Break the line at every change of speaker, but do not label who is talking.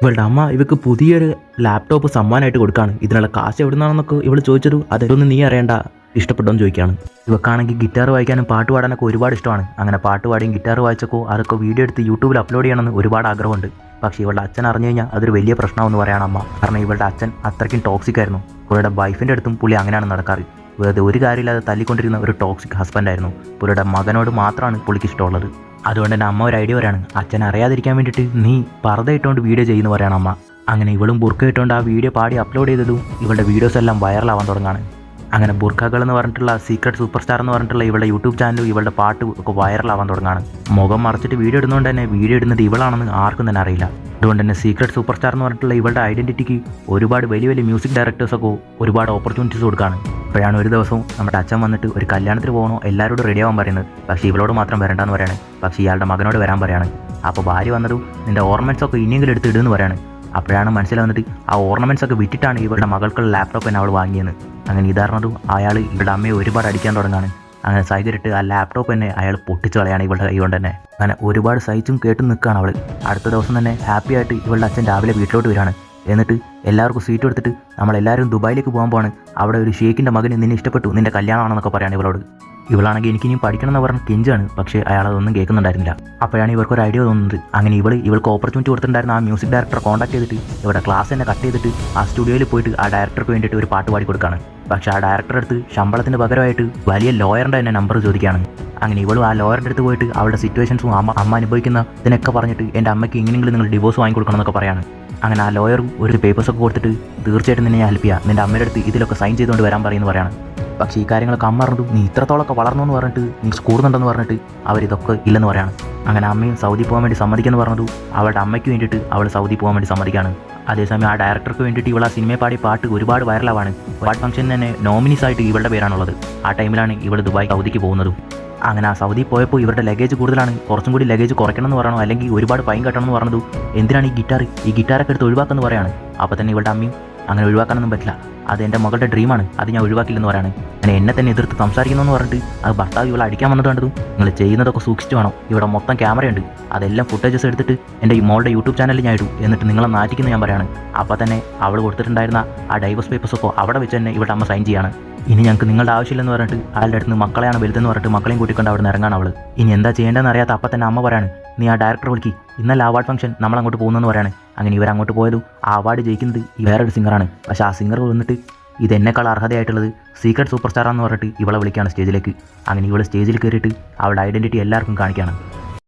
ഇവളുടെ അമ്മ ഇവക്ക് പുതിയൊരു ലാപ്ടോപ്പ് സമ്മാനമായിട്ട് കൊടുക്കുകയാണ്. ഇതിനുള്ള കാശ് എവിടെ നിന്നാണെന്നൊക്കെ ഇവൾ ചോദിച്ചത് അതൊന്നും നീ അറിയേണ്ട, ഇഷ്ടപ്പെട്ടോന്ന് ചോദിക്കുകയാണ്. ഇവക്കാണെങ്കിൽ ഗിറ്റാർ വായിക്കാനും പാട്ട് പാടാനൊക്കെ ഒരുപാട് ഇഷ്ടമാണ്. അങ്ങനെ പാട്ട് പാടിയും ഗിറ്റാർ വായിച്ചൊക്കെ അതൊക്കെ വീഡിയോ എടുത്ത് യൂട്യൂബിൽ അപ്ലോഡ് ചെയ്യണമെന്ന് ഒരുപാട് ആഗ്രഹമുണ്ട്. പക്ഷേ ഇവളുടെ അച്ഛൻ അറിഞ്ഞു കഴിഞ്ഞാൽ അതൊരു വലിയ പ്രശ്നമെന്ന് പറയണം അമ്മ. കാരണം ഇവളുടെ അച്ഛൻ അത്രയ്ക്കും ടോക്സിക് ആയിരുന്നു. പുള്ളിയുടെ വൈഫിൻ്റെ അടുത്തും പുള്ളി അങ്ങനെയാണ് നടക്കാറ്. വെറുതെ ഒരു കാര്യമില്ലാതെ തല്ലിക്കൊണ്ടിരുന്ന ഒരു ടോക്സിക് ഹസ്ബൻഡായിരുന്നു. പുള്ളിയുടെ മകനോട് മാത്രമാണ് പുള്ളിക്ക് ഇഷ്ടമുള്ളത്. അതുകൊണ്ട് തന്നെ അമ്മ ഒരു ഐഡിയ പറയാണ്, അച്ഛൻ അറിയാതിരിക്കാൻ വേണ്ടിയിട്ട് നീ പർദ്ദ ഇട്ടുകൊണ്ട് വീഡിയോ ചെയ്യുന്നു പറയണം അമ്മ. അങ്ങനെ ഇവളും ബുർക്ക ഇട്ടുകൊണ്ട് ആ വീഡിയോ പാടി അപ്ലോഡ് ചെയ്തതും ഇവളുടെ വീഡിയോസ് എല്ലാം വൈറലാവാൻ തുടങ്ങാണ്. അങ്ങനെ ബുർക്കകൾ എന്ന് പറഞ്ഞിട്ടുള്ള സീക്രട്ട് സൂപ്പർ സ്റ്റാർ എന്ന് പറഞ്ഞിട്ടുള്ള ഇവളുടെ യൂട്യൂബ് ചാനലും ഇവളുടെ പാട്ട് ഒക്കെ വൈറലാവാൻ തുടങ്ങാണ്. മുഖം മറച്ചിട്ട് വീഡിയോ ഇടുന്നതുകൊണ്ട് തന്നെ വീഡിയോ ഇടുന്നത് ഇവളാണെന്ന് ആർക്കും തന്നെ അറിയില്ല. അതുകൊണ്ട് തന്നെ സീക്രട്ട് സൂപ്പർ സ്റ്റാർ എന്ന് പറഞ്ഞിട്ടുള്ള ഇവളുടെ ഐഡന്റിറ്റിക്ക് ഒരുപാട് വലിയ വലിയ മ്യൂസിക് ഡയറക്ടേഴ്സൊക്കെ ഒരുപാട് ഓപ്പർച്യൂണിറ്റീസ് കൊടുക്കുകയാണ്. അപ്പോഴാണ് ഒരു ദിവസം നമ്മുടെ അച്ഛൻ വന്നിട്ട് ഒരു കല്യാണത്തിന് പോകണോ എല്ലാവരോടും റെഡി ആവാൻ പറയുന്നത്. പക്ഷേ ഇവളോട് മാത്രം വരണ്ടെന്ന് പറയാണ്. പക്ഷേ ഇയാളുടെ മകനോട് വരാൻ പറയാണ്. അപ്പോൾ ഭാര്യ വന്നതും നിൻ്റെ ഓർണമെൻറ്റ്സ് ഒക്കെ ഇനിയെങ്കിലും എടുത്ത് ഇടുമെന്ന് പറയാണ്. അപ്പോഴാണ് മനസ്സിലാവുന്നത് ആ ഓർണമെൻറ്റ്സ് ഒക്കെ വിറ്റിട്ടാണ് ഇവരുടെ മകൾക്കുള്ള ലാപ്ടോപ്പ് തന്നെ അവൾ വാങ്ങിയെന്ന്. അങ്ങനെ ഇതാർന്നതും അയാൾ ഇവളുടെ അമ്മയെ ഒരുപാട് അടിക്കാൻ തുടങ്ങാണ്. അങ്ങനെ സൈകരിട്ട് ആ ലാപ്ടോപ്പ് തന്നെ അയാൾ പൊട്ടിച്ച് കളയാണ് ഇവളുടെ കൈ കൊണ്ട് തന്നെ. അങ്ങനെ ഒരുപാട് സഹിച്ചും കേട്ടും നിൽക്കുകയാണ് അവൾ. അടുത്ത ദിവസം തന്നെ ഹാപ്പി ആയിട്ട് ഇവളുടെ അച്ഛൻ രാവിലെ വീട്ടിലോട്ട് വരികയാണ്. എന്നിട്ട് എല്ലാവർക്കും സീറ്റ് എടുത്തിട്ട് നമ്മളെല്ലാവരും ദുബായിലേക്ക് പോകാൻ പോവാണ്. അവിടെ ഒരു ഷേഖിൻ്റെ മകന് നിന്നെ ഇഷ്ടപ്പെട്ടു, നിൻ്റെ കല്യാണമാണെന്നൊക്കെ പറയാണ് ഇവളോട്. ഇവളാണെങ്കിൽ എനിക്കിനിയും പഠിക്കണം എന്ന് പറഞ്ഞ് കെഞ്ചാണ്. പക്ഷേ അയാൾ അതൊന്നും കേൾക്കുന്നുണ്ടായിരുന്നില്ല. അപ്പോഴാണ് ഇവർക്കൊരു ഐഡിയ തോന്നുന്നത്. അങ്ങനെ ഇവൾക്ക് ഓപ്പർച്യൂണിറ്റി കൊടുത്തിട്ടുണ്ടായിരുന്ന ആ മ്യൂസിക് ഡയറക്ടറെ കോൺടാക്ട് ചെയ്തിട്ട് ഇവിടെ ക്ലാസ് തന്നെ കട്ട് ചെയ്തിട്ട് ആ സ്റ്റുഡിയോയിൽ പോയിട്ട് ആ ഡയറക്ടർക്ക് വേണ്ടിയിട്ട് ഒരു പാട്ട് പാടി കൊടുക്കുകയാണ്. പക്ഷേ ആ ഡയറക്ടറെ അടുത്ത് ശമ്പളത്തിന് പകരമായിട്ട് വലിയ ലോയറിൻ്റെ തന്നെ നമ്പർ ചോദിക്കുകയാണ്. അങ്ങനെ ഇവളും ആ ലോയറിൻ്റെ അടുത്ത് പോയിട്ട് അവളുടെ സിറ്റുവേഷൻസും അമ്മ അനുഭവിക്കുന്ന ഇതിനൊക്കെ പറഞ്ഞിട്ട് എൻ്റെ അമ്മയ്ക്ക് എങ്ങനെയെങ്കിലും നിങ്ങൾ ഡിവോഴ്സ് വാങ്ങിക്കൊടുക്കണം എന്നൊക്കെ പറയാണ്. അങ്ങനെ ആ ലോയറും ഒരു പേപ്പേഴ്സൊക്കെ കൊടുത്തിട്ട് തീർച്ചയായിട്ടും നിന്നെ ഹെൽപ്പ് ചെയ്യുക, നിൻ്റെ അമ്മയുടെ അടുത്ത് ഇതിലൊക്കെ സൈൻ ചെയ്തുകൊണ്ട് വരാൻ പറയുമെന്ന് പറയാണ്. പക്ഷേ ഈ കാര്യങ്ങളൊക്കെ അമ്മ അറിഞ്ഞു. നീ ഇത്രത്തോളമൊക്കെ വളർന്നു എന്ന് പറഞ്ഞിട്ട് നീ കൂടുന്നുണ്ടെന്ന് പറഞ്ഞിട്ട് അവരിതൊക്കെ ഇല്ലെന്ന് പറയാണ്. അങ്ങനെ അമ്മയും സൗദി പോകാൻ വേണ്ടി സമ്മതിക്കുമെന്ന് പറഞ്ഞതു അവളുടെ അമ്മയ്ക്ക് വേണ്ടിയിട്ട് അവൾ സൗദി പോകാൻ വേണ്ടി സമ്മതിക്കുകയാണ്. അതേസമയം ആ ഡയറക്ടർക്ക് വേണ്ടിയിട്ട് ഇവൾ ആ സിനിമയെ പാടിയ പാട്ട് ഒരുപാട് വൈറലാവാണ്. ഒരുപാട് ഫംഗ്ഷനിൽ തന്നെ നോമിനീസ് ആയിട്ട് ഇവളുടെ പേരാണുള്ളത്. ആ ടൈമിലാണ് ഇവൾ ദുബായ് സൗദിക്ക് പോകുന്നതും. അങ്ങനെ ആ സൗദി പോയപ്പോൾ ഇവരുടെ ലഗേജ് കൂടുതലാണ്, കുറച്ചും കൂടി ലഗേജ് കുറയ്ക്കണം എന്ന് പറയണോ അല്ലെങ്കിൽ ഒരുപാട് ഫൈൻ കെട്ടണം എന്ന് പറഞ്ഞതു. എന്തിനാണ് ഈ ഗിറ്റാറൊക്കെ എടുത്ത് ഒഴിവാക്കെന്ന് പറയാണ്. അപ്പോൾ തന്നെ ഇവളുടെ അമ്മയും അങ്ങനെ ഒഴിവാക്കാനൊന്നും പറ്റില്ല, അത് എൻ്റെ മകളുടെ ഡ്രീമാണ്, അത് ഞാൻ ഒഴിവാക്കില്ലെന്ന് പറയാണ്. അങ്ങനെ എന്നെ തന്നെ എതിർത്ത് സംസാരിക്കുന്നു പറഞ്ഞിട്ട് അത് ഭർത്താവ് ഇവളെ അടിക്കാൻ വന്നത് കണ്ടതും നിങ്ങൾ ചെയ്യുന്നതൊക്കെ സൂക്ഷിച്ചു വേണം, ഇവിടെ മൊത്തം ക്യാമറയുണ്ട്, അതെല്ലാം ഫുട്ടേജസ് എടുത്തിട്ട് എൻ്റെ ഈ മോളുടെ യൂട്യൂബ് ചാനലിൽ ഞാൻ ഇടും, എന്നിട്ട് നിങ്ങളെ നാറ്റിക്കുന്നു ഞാൻ പറയാണ്. അപ്പോൾ തന്നെ അവൾ കൊടുത്തിട്ടുണ്ടായിരുന്ന ആ ഡൈവേഴ്സ് പേപ്പേഴ്സൊക്കെ അവിടെ വെച്ച് തന്നെ ഇവളുടെ അമ്മ സൈൻ ചെയ്യാണ്. ഇനി ഞങ്ങൾക്ക് നിങ്ങളുടെ ആവശ്യമില്ലെന്ന് പറഞ്ഞിട്ട് അയാളുടെ അടുത്ത് മക്കളെയാണ് വലുതെന്ന് പറഞ്ഞിട്ട് മക്കളെയും കൂട്ടിക്കൊണ്ട് അവിടെ നിന്ന് ഇറങ്ങാണ് അവൾ. ഇനി എന്താ ചെയ്യേണ്ടതെന്ന് അറിയാത്ത അപ്പം തന്നെ അമ്മ പറയാണ്, നീ ആ ഡയറക്ടർ വിളിക്കി, ഇന്നലെ അവാർഡ് ഫംഗ്ഷൻ നമ്മളങ്ങോട്ട് പോകുന്നതെന്ന് പറയാണ്. അങ്ങനെ ഇവരങ്ങോട്ട് പോയതും ആ അവാർഡ് ജയിക്കുന്നത് ഈ വേറൊരു സിംഗറാണ്. പക്ഷേ ആ സിംഗർ വന്നിട്ട് ഇതെന്നേക്കാൾ അർഹതയായിട്ടുള്ളത് സീക്രട്ട് സൂപ്പർ സ്റ്റാറാന്ന് പറഞ്ഞിട്ട് ഇവളെ വിളിക്കുകയാണ് സ്റ്റേജിലേക്ക്. അങ്ങനെ ഇവൾ സ്റ്റേജിൽ കയറിയിട്ട് അവളുടെ ഐഡൻറ്റിറ്റി എല്ലാവർക്കും കാണിക്കുകയാണ്.